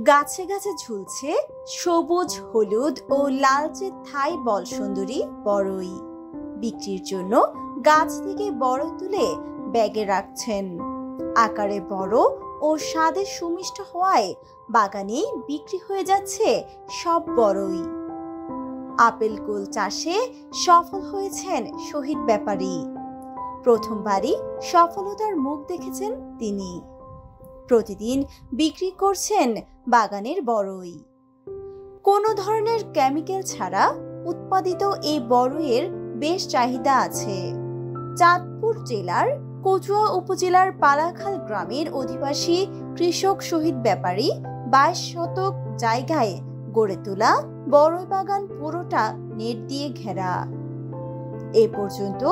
গাছে গাছে ঝুলছে সবুজ, হলুদ ও লালচে থাই বলসুন্দরী বড়ই। বিক্রির জন্য গাছ থেকে বড়ই তুলে ব্যাগে রাখছেন। আকারে বড় ও স্বাদে সুমিষ্ট হওয়ায় বাগানেই বিক্রি হয়ে যাচ্ছে সব বড়ই। আপেল কুল চাষে সফল হয়েছেন শহীদ ব্যাপারী। প্রথমবারই সফলতার মুখ দেখেছেন তিনি। প্রতিদিন বিক্রি করছেন বাগানের বড়ই। কোনো ধরনের কেমিক্যাল ছাড়া উৎপাদিত এই বড়ইয়ের বেশ চাহিদা আছে। চাঁদপুর জেলার কচুয়া উপজেলার পালাখাল গ্রামের অধিবাসী কৃষক শহীদ ব্যাপারী 22 শতক জায়গায় গড়ে তোলা বড়ই বাগান পুরোটা নেট দিয়ে ঘেরা। এ পর্যন্ত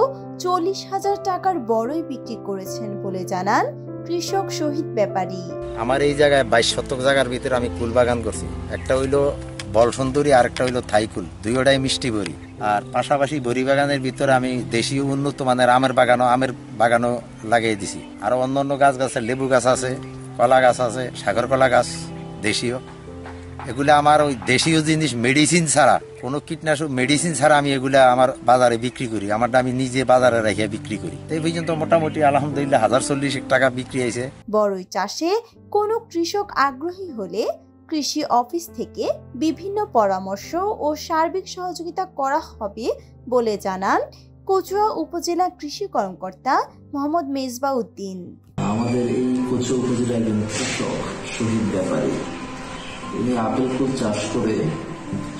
40,000 টাকার বড়ই বিক্রি করেছেন বলে জানান কৃষক শহীদ ব্যাপারী। আমার এই জায়গায় 22 শতক জায়গার ভিতরে আমি কুল বাগান করছি। একটা হইলো বলসুন্দরী আর একটা হইলো থাইকুল, দুইটাই মিষ্টি বড়ি। আর পাশাপাশি বড়ি বাগানের ভিতরে আমি দেশীয় উন্নত মানের আমের বাগানও লাগিয়ে দিছি। আরো অন্যান্য গাছ গাছের লেবু গাছ আছে, কলা গাছ আছে, সাগর কলা গাছ দেশীয়। এগুলা আমার ওই দেশীয় জিনিস, মেডিসিন ছাড়া, কোনো কীটনাশক মেডিসিন ছাড়া আমি এগুলা আমার বাজারে বিক্রি করি। আমারটা আমি নিজে বাজারে রেখে বিক্রি করি। এই পর্যন্ত মোটামুটি আলহামদুলিল্লাহ 1040 টাকা বিক্রি হয়েছে। বড়ই চাষে কোনো কৃষক আগ্রহী হলে কৃষি অফিস থেকে বিভিন্ন পরামর্শ ও সার্বিক সহযোগিতা করা হবে বলে জানান কচুয়া উপজেলা কৃষি কর্মকর্তা মোহাম্মদ মেজবা উদ্দিন। আমাদের এই কচুয়া উপজেলার একজন কৃষক শহীদ ব্যাপারী, উনি আপেল কুল চাষ করে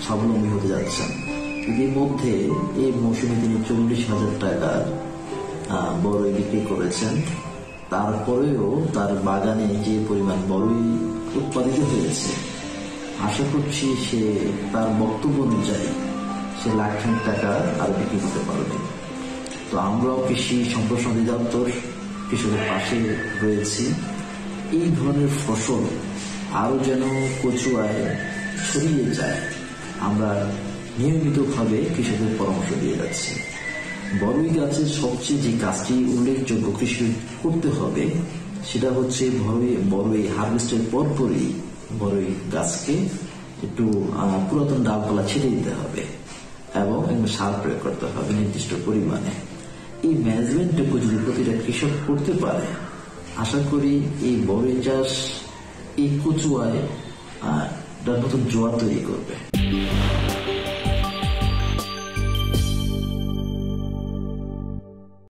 স্বাবলম্বী হতে যাচ্ছেন। এর মধ্যে এই মৌসুমে তিনি 40,000 টাকার বড়ই বিক্রি করেছেন। তারপরেও তার বাগানে যে পরিমাণ বড়ই উৎপাদিত হয়েছে, আশা করছি সে তার বক্তব্য অনুযায়ী সে লাখ-খানেক টাকা আর বিক্রি করতে পারবে। তো আমরাও কৃষি সম্প্রসারণ অধিদপ্তর কৃষকের পাশে রয়েছি। এই ধরনের ফসল আরো যেন কচুয়ায় ছড়িয়ে যায়, আমরা নিয়মিতভাবে কৃষকদের পরামর্শ দিয়ে যাচ্ছি। বড়ই গাছের সবচেয়ে যে কাজটি উল্লেখযোগ্য কৃষি করতে হবে সেটা হচ্ছে বড়ই হারভেস্টের পরপরই বড়ই গাছকে একটু পুরাতন ডালপালা ছেড়ে দিতে হবে এবং সার প্রয়োগ করতে হবে নির্দিষ্ট পরিমাণে। এই ম্যানেজমেন্টটুকু যদি প্রতিটা কৃষক করতে পারে, আশা করি এই বড়ই চাষ এই কচুয়ায় নতুন জোয়ার তৈরি করবে।